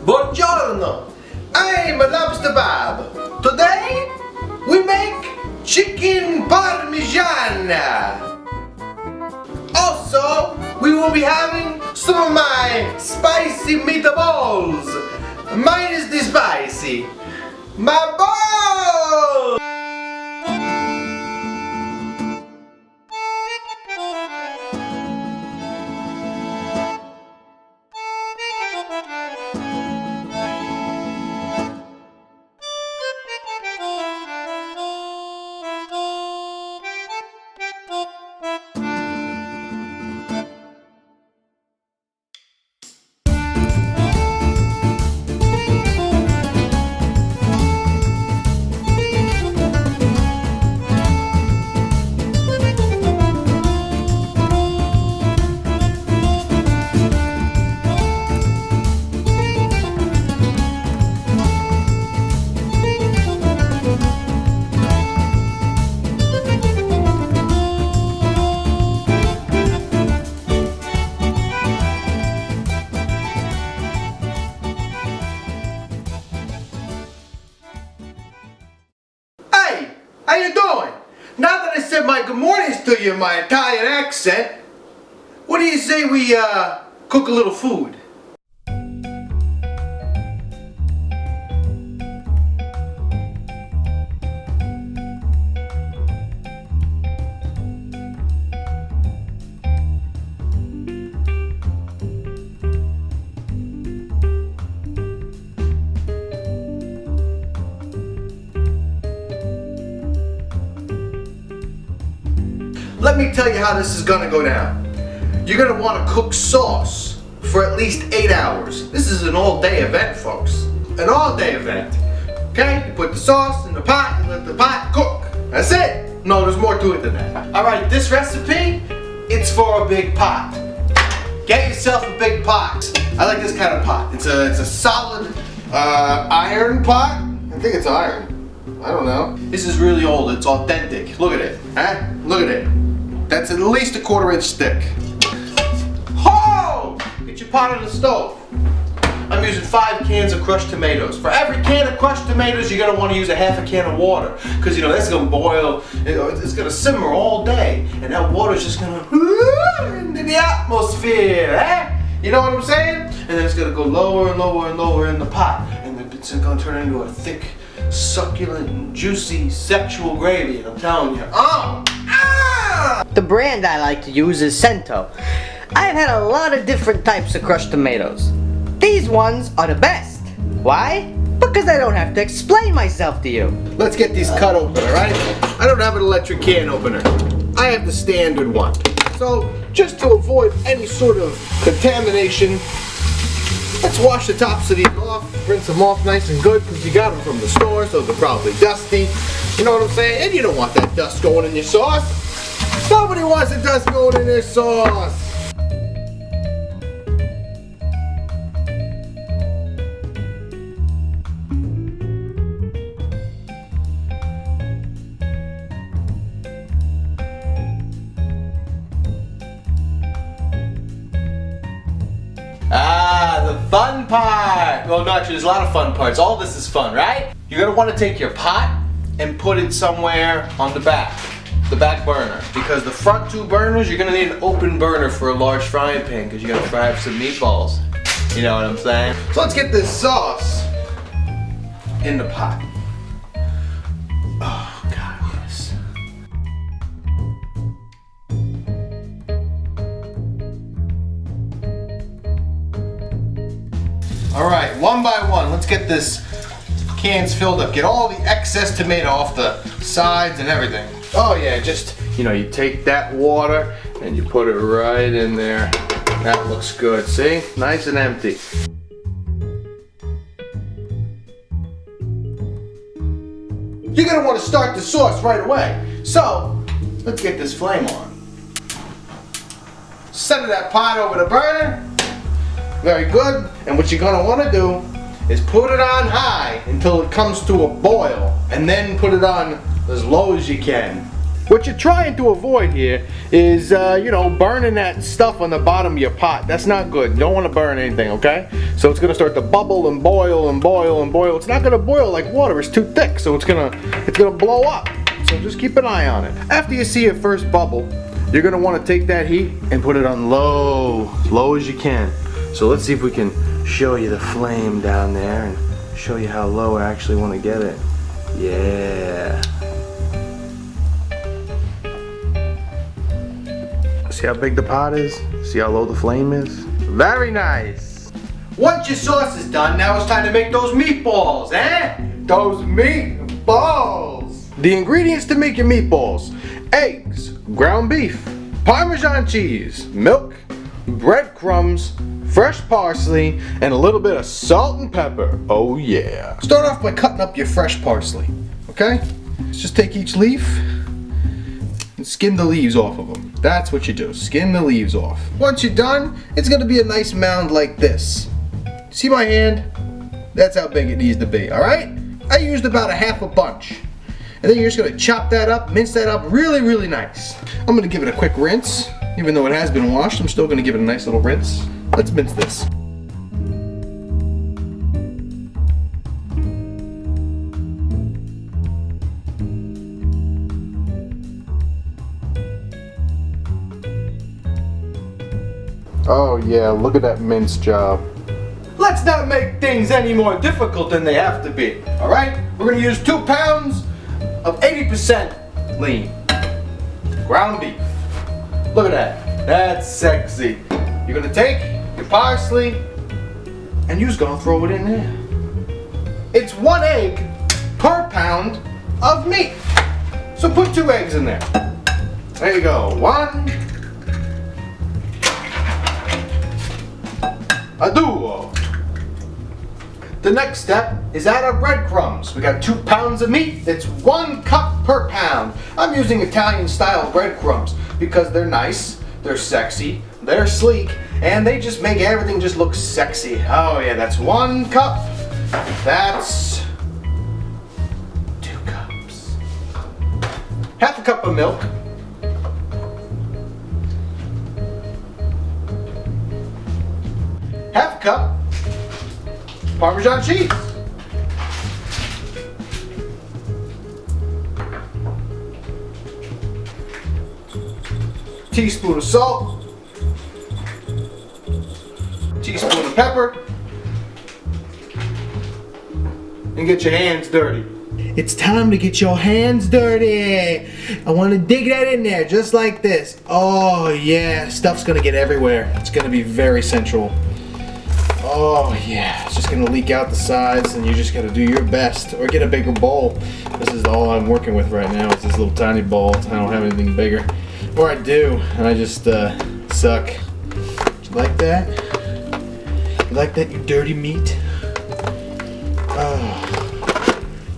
Buongiorno, I'm Lobster Bob. Today we make chicken parmesan. Also, we will be having some of my spicy meatballs. Mine is the spicy. My balls! How you doing? Now that I said my good mornings to you in my Italian accent, what do you say we cook a little food? Let me tell you how this is gonna go down. You're gonna want to cook sauce for at least 8 hours. This is an all-day event, folks. An all-day event. Okay? You put the sauce in the pot and let the pot cook. That's it. No, there's more to it than that. Alright, this recipe, it's for a big pot. Get yourself a big pot. I like this kind of pot. It's a solid iron pot. I think it's iron. I don't know. This is really old. It's authentic. Look at it. Huh? Look at it. That's at least a 1/4 inch thick. Ho! Get your pot on the stove. I'm using 5 cans of crushed tomatoes. For every can of crushed tomatoes, you're gonna want to use a half a can of water, because that's gonna boil. It's gonna simmer all day, and that water's just gonna into the atmosphere. Eh? You know what I'm saying? And then it's gonna go lower and lower and lower in the pot, and then it's gonna turn into a thick, succulent, and juicy, sexual gravy. And I'm telling you, The brand I like to use is Cento. I've had a lot of different types of crushed tomatoes. These ones are the best. Why? Because I don't have to explain myself to you. Let's get these cut open, alright? I don't have an electric can opener. I have the standard one. So, just to avoid any sort of contamination, let's wash the tops of these off, rinse them off nice and good, because you got them from the store, so they're probably dusty. You know what I'm saying? And you don't want that dust going in your sauce. Nobody wants the dust going in their sauce. The fun part! Well, no, actually, there's a lot of fun parts. All this is fun, right? You're gonna want to take your pot and put it somewhere on the back burner. Because the front 2 burners, you're gonna need an open burner for a large frying pan, because you gotta fry up some meatballs. You know what I'm saying? So let's get this sauce in the pot. Oh, God, yes. Alright, one by one, let's get this cans filled up. Get all the excess tomato off the sides and everything. Oh yeah, just, you take that water and you put it right in there. That looks good, see? Nice and empty. You're gonna want to start the sauce right away. So, let's get this flame on. Center that pot over the burner. Very good. And what you're gonna want to do is put it on high until it comes to a boil, and then put it on as low as you can. What you're trying to avoid here is, burning that stuff on the bottom of your pot. That's not good. You don't want to burn anything, okay? So it's gonna start to bubble and boil and boil and boil. It's not gonna boil like water. It's too thick, so it's gonna blow up. So just keep an eye on it. After you see your first bubble, you're gonna want to take that heat and put it on low, as low as you can. So let's see if we can show you the flame down there and show you how low I actually want to get it. Yeah. See how big the pot is? See how low the flame is? Very nice. Once your sauce is done, now it's time to make those meatballs, eh? Those meatballs. The ingredients to make your meatballs: eggs, ground beef, Parmesan cheese, milk, breadcrumbs, fresh parsley, and a little bit of salt and pepper. Oh yeah. Start off by cutting up your fresh parsley, okay? Let's just take each leaf and skim the leaves off of them. That's what you do, skim the leaves off. Once you're done, it's gonna be a nice mound like this. See my hand? That's how big it needs to be, all right? I used about a half a bunch. And then you're just gonna chop that up, mince that up really, really nice. I'm gonna give it a quick rinse. Even though it has been washed, I'm still gonna give it a nice little rinse. Let's mince this. Oh yeah, look at that mince job. Let's not make things any more difficult than they have to be, all right? We're gonna use 2 pounds of 80% lean ground beef. Look at that, that's sexy. You're gonna take your parsley and you're just gonna throw it in there. It's 1 egg per pound of meat. So put 2 eggs in there. There you go, 1, a duo. The next step is add our breadcrumbs. We got 2 pounds of meat. It's 1 cup per pound. I'm using Italian style breadcrumbs because they're nice, they're sexy, they're sleek, and they just make everything just look sexy. Oh yeah, that's 1 cup. That's 2 cups. Half a cup of milk. Half a cup Parmesan cheese. Teaspoon of salt. Teaspoon of pepper. And get your hands dirty. It's time to get your hands dirty. I want to dig that in there just like this. Oh yeah, stuff's gonna get everywhere. It's gonna be very sensual. Oh yeah, it's just gonna leak out the sides and you just gotta do your best. Or get a bigger bowl. This is all I'm working with right now. It's this little tiny bowl. I don't have anything bigger. Or I do, and I just suck. You like that? You like that, you dirty meat? Oh,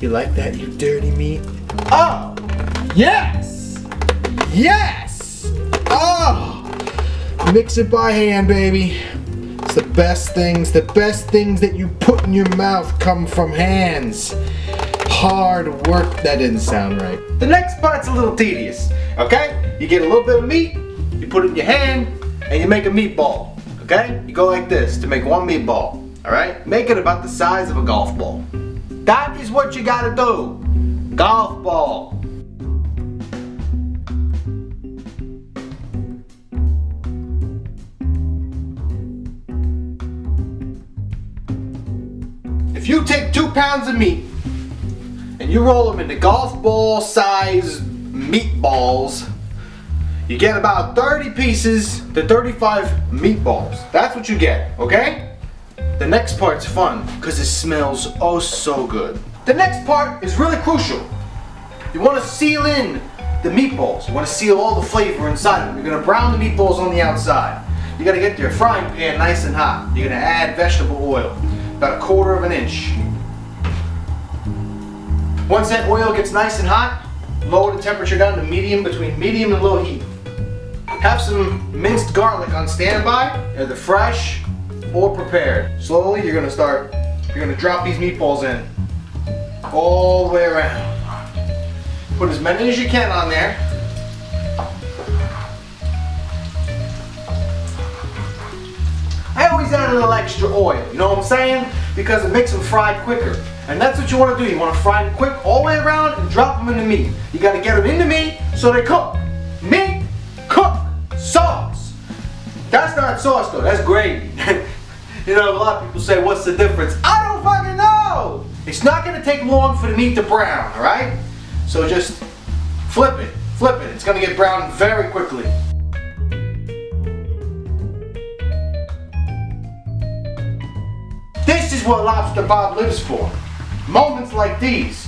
you like that, you dirty meat? Oh, yes! Yes! Oh! Mix it by hand, baby. It's the best things that you put in your mouth come from hands. Hard work. That didn't sound right. The next part's a little tedious, okay? You get a little bit of meat, you put it in your hand, and you make a meatball, okay? You go like this to make 1 meatball, all right? Make it about the size of a golf ball. That is what you gotta do. Golf ball. If you take 2 pounds of meat and you roll them into golf ball size meatballs, you get about 30 pieces to 35 meatballs. That's what you get, okay? The next part's fun because it smells oh so good. The next part is really crucial. You want to seal in the meatballs. You want to seal all the flavor inside them. You're going to brown the meatballs on the outside. You got to get your frying pan nice and hot. You're going to add vegetable oil, about 1/4 of an inch. Once that oil gets nice and hot, lower the temperature down to medium, between medium and low heat. Have some minced garlic on standby, either fresh or prepared. Slowly you're gonna drop these meatballs in. All the way around. Put as many as you can on there. always add a little extra oil, you know what I'm saying? Because it makes them fry quicker. And that's what you want to do. You want to fry them quick all the way around and drop them in the meat. You got to get them in the meat so they cook. Meat, cook, sauce. That's not sauce though, that's gravy. You know, a lot of people say, what's the difference? I don't fucking know! It's not going to take long for the meat to brown, alright? So just flip it. It's going to get brown very quickly. This is what Lobster Bob lives for. Moments like these,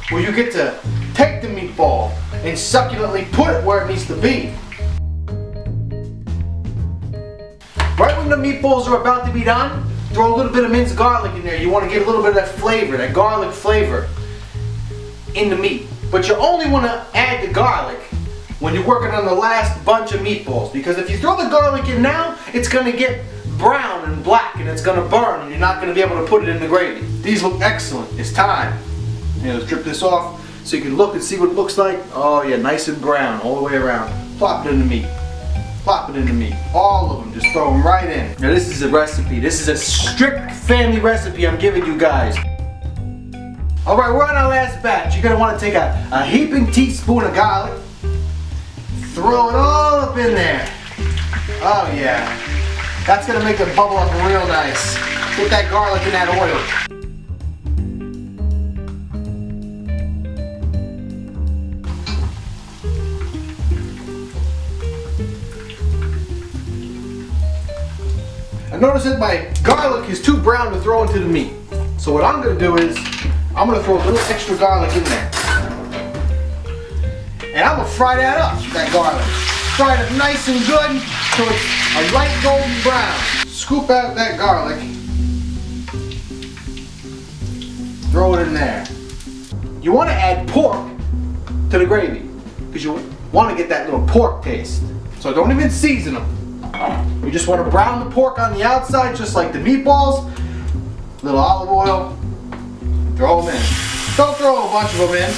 where you get to take the meatball and succulently put it where it needs to be. Right when the meatballs are about to be done, throw a little bit of minced garlic in there. You want to get a little bit of that flavor, that garlic flavor in the meat. But you only want to add the garlic when you're working on the last bunch of meatballs. Because if you throw the garlic in now, it's going to get brown and black and it's going to burn and you're not going to be able to put it in the gravy. These look excellent. It's time. Let's strip this off so you can look and see what it looks like. Oh yeah, nice and brown all the way around. Plop it in the meat. Plop it in the meat. All of them, just throw them right in. Now this is a recipe. This is a strict family recipe I'm giving you guys. Alright, we're on our last batch. You're going to want to take a heaping teaspoon of garlic. Throw it all up in there. Oh yeah. That's going to make it bubble up real nice. Get that garlic in that oil. I notice that my garlic is too brown to throw into the meat. So what I'm going to do is, I'm going to throw a little extra garlic in there. And I'm going to fry that up, that garlic. Fry it nice and good so it's a light golden brown. Scoop out that garlic. Throw it in there. You want to add pork to the gravy because you want to get that little pork taste. So don't even season them. You just want to brown the pork on the outside just like the meatballs. A little olive oil. Throw them in. Don't throw a bunch of them in.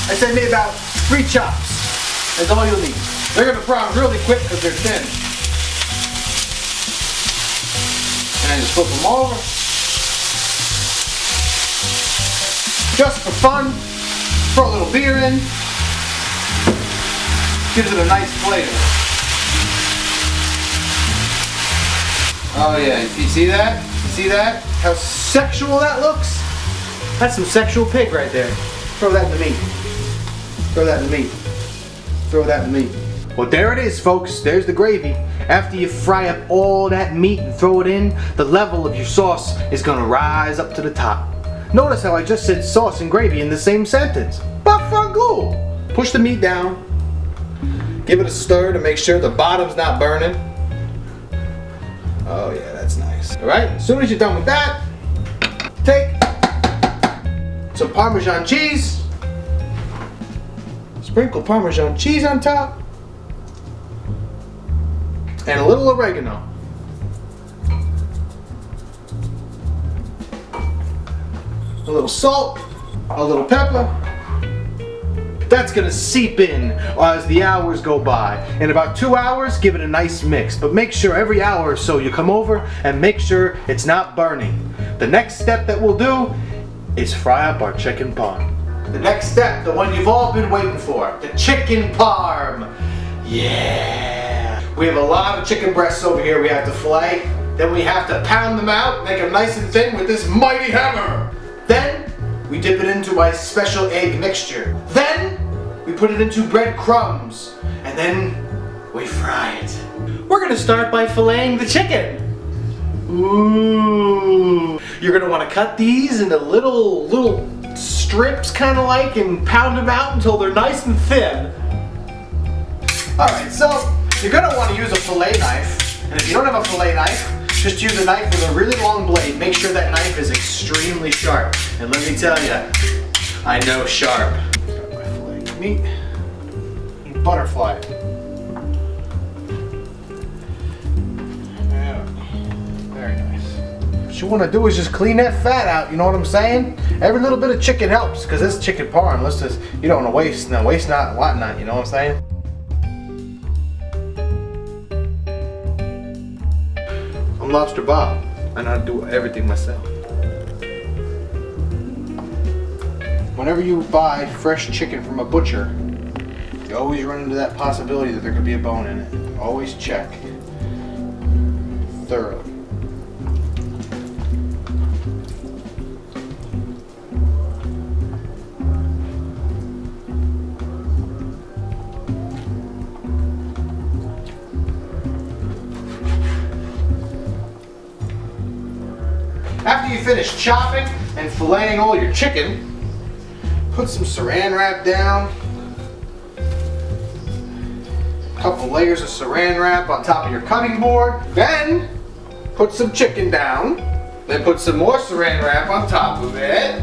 I said maybe about 3 chops. That's all you'll need. They're going to brown really quick because they're thin. And just flip them over. Just for fun. Throw a little beer in. Gives it a nice flavor. Oh yeah, you see that? You see that? How sexual that looks? That's some sexual pig right there. Throw that in the meat. Throw that in the meat. Throw that in the meat. Well, there it is, folks. There's the gravy. After you fry up all that meat and throw it in, the level of your sauce is gonna rise up to the top. Notice how I just said sauce and gravy in the same sentence. But fangul! Push the meat down. Give it a stir to make sure the bottom's not burning. Oh yeah, that's nice. Alright, as soon as you're done with that, take some Parmesan cheese. Sprinkle Parmesan cheese on top. And a little oregano. A little salt. A little pepper. That's gonna seep in as the hours go by. In about 2 hours, give it a nice mix. But make sure every hour or so you come over and make sure it's not burning. The next step that we'll do is fry up our chicken parm. The next step, the one you've all been waiting for, the chicken parm. Yeah. We have a lot of chicken breasts over here we have to fillet. Then we have to pound them out, make them nice and thin with this mighty hammer. Then we dip it into my special egg mixture. Then we put it into breadcrumbs. And then we fry it. We're gonna start by filleting the chicken. Ooh. You're gonna wanna cut these into little strips kind of like and pound them out until they're nice and thin. Alright, so you're gonna wanna use a fillet knife. And if you don't have a fillet knife, just use a knife with a really long blade. Make sure that knife is extremely sharp. And let me tell you, I know sharp. Got my fillet meat and butterfly. Yeah, very nice. What you want to do is just clean that fat out. You know what I'm saying? Every little bit of chicken helps because this chicken parm. Let's just, you don't want to waste. Now waste not, what not. You know what I'm saying? I'm Lobster Bob. I know how to do everything myself. Whenever you buy fresh chicken from a butcher, you always run into that possibility that there could be a bone in it. Always check thoroughly. After you finish chopping and filleting all your chicken, put some saran wrap down. A couple layers of saran wrap on top of your cutting board. Then put some chicken down. Then put some more saran wrap on top of it.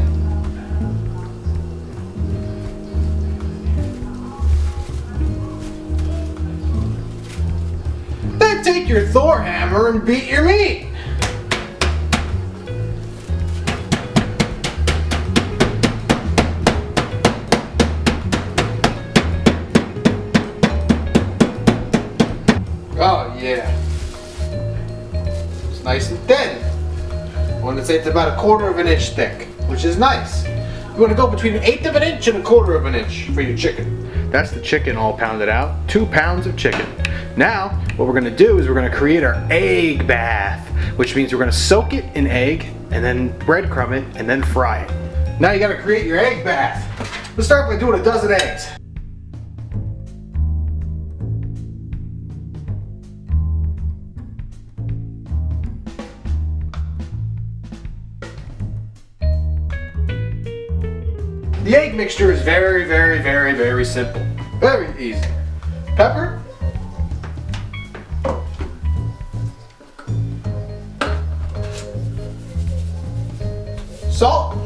Then take your Thor hammer and beat your meat. Oh yeah, it's nice and thin. I want to say it's about 1/4 of an inch thick, which is nice. You want to go between 1/8 of an inch and 1/4 of an inch for your chicken. That's the chicken all pounded out. 2 pounds of chicken. Now, what we're going to do is we're going to create our egg bath, which means we're going to soak it in egg and then breadcrumb it and then fry it. Now you got to create your egg bath. Let's start by doing a dozen eggs. The egg mixture is very, very, very, very simple. Very easy. Pepper. Salt.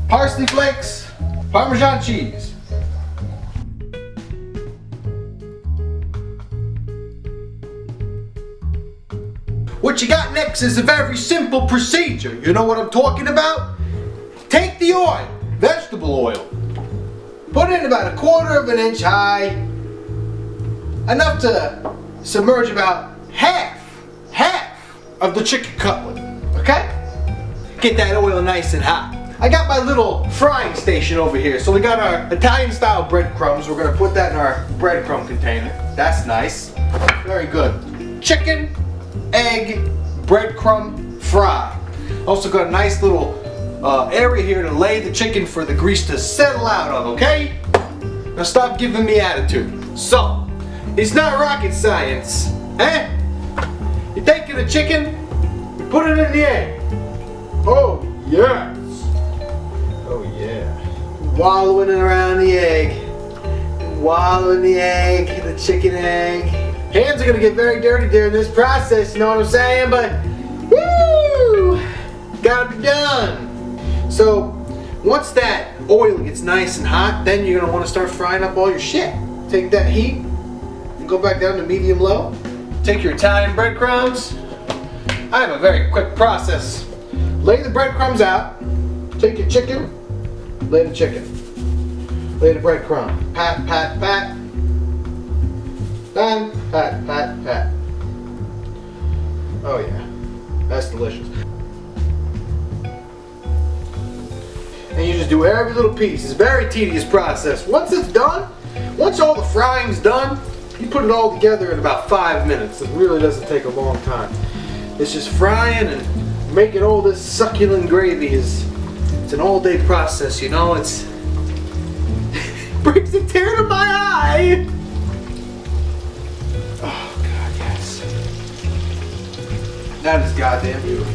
Parsley flakes. Parmesan cheese. What you got next is a very simple procedure. You know what I'm talking about? Take the oil, vegetable oil, put it in about 1/4 of an inch high, enough to submerge about half of the chicken cutlet, okay? Get that oil nice and hot. I got my little frying station over here, so we got our Italian style breadcrumbs. We're gonna put that in our breadcrumb container. That's nice, very good. Chicken, egg, breadcrumb, fry. Also got a nice little area here to lay the chicken for the grease to settle out of, okay? Now stop giving me attitude. So, it's not rocket science, eh? You take the chicken, you put it in the egg. Oh, yes. Oh, yeah. Wallowing it around the egg. Wallowing the egg, the chicken egg. Hands are gonna get very dirty during this process, you know what I'm saying? But, woo! Gotta be done. So, once that oil gets nice and hot, then you're gonna wanna start frying up all your shit. Take that heat and go back down to medium low. Take your Italian breadcrumbs. I have a very quick process. Lay the breadcrumbs out. Take your chicken. Lay the chicken. Lay the breadcrumb. Pat, pat, pat. Done. Pat, pat, pat. Oh yeah, that's delicious. And you just do every little piece. It's a very tedious process. Once it's done, once all the frying's done, you put it all together in about 5 minutes. It really doesn't take a long time. It's just frying and making all this succulent gravy it's an all day process, you know, it's brings a tear to my eye. Oh God, yes. That is goddamn beautiful.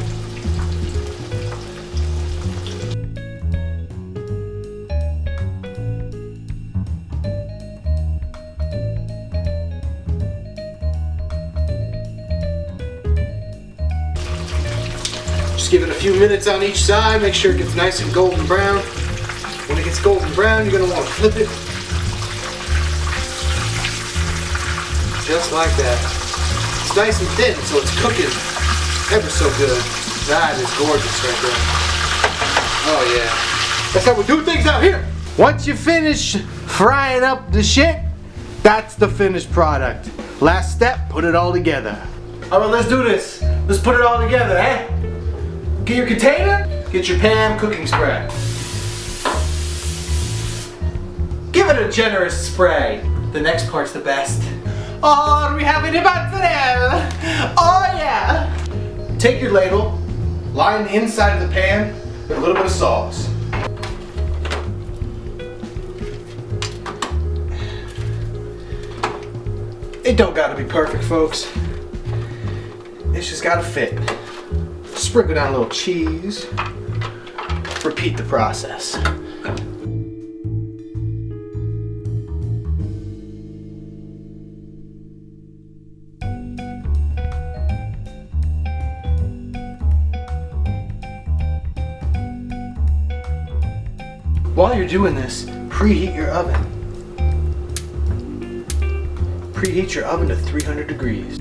Give it a few minutes on each side, make sure it gets nice and golden brown. When it gets golden brown, you're gonna want to flip it. Just like that. It's nice and thin, so it's cooking ever so good. That is gorgeous right there. Oh yeah. That's how we do things out here. Once you finish frying up the shit, that's the finished product. Last step, put it all together. Alright, let's do this. Let's put it all together, eh? Get your container, get your Parm cooking spray. Give it a generous spray. The next part's the best. Oh, do we have any mozzarella? Oh yeah! Take your ladle, line the inside of the pan with a little bit of sauce. It don't gotta be perfect, folks. It's just gotta fit. Sprinkle down a little cheese. Repeat the process. While you're doing this, preheat your oven. Preheat your oven to 300 degrees.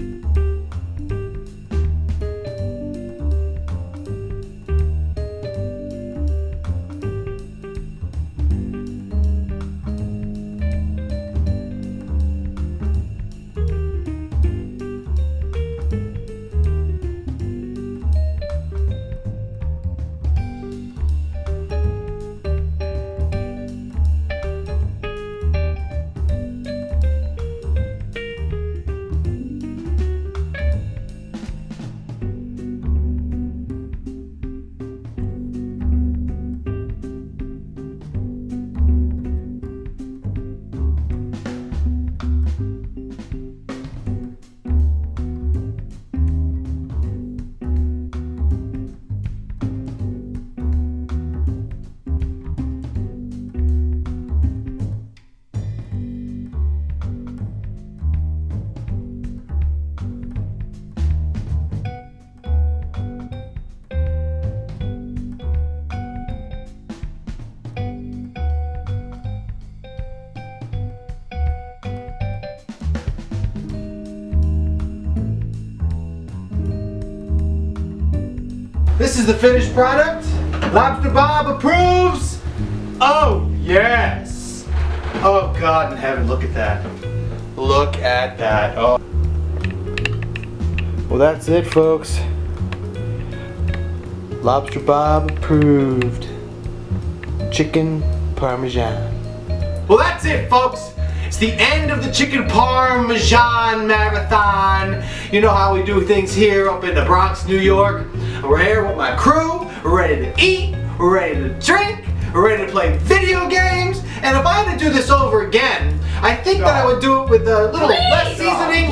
This is the finished product. Lobster Bob approves. Oh, yes. Oh, God in heaven, look at that. Look at that. Oh. Well, that's it, folks. Lobster Bob approved. Chicken Parmesan. Well, that's it, folks. It's the end of the chicken Parmesan marathon. You know how we do things here up in the Bronx, New York. We're here with my crew. We're ready to eat. We're ready to drink. We're ready to play video games. And if I had to do this over again, I think that I would do it with a little less seasoning,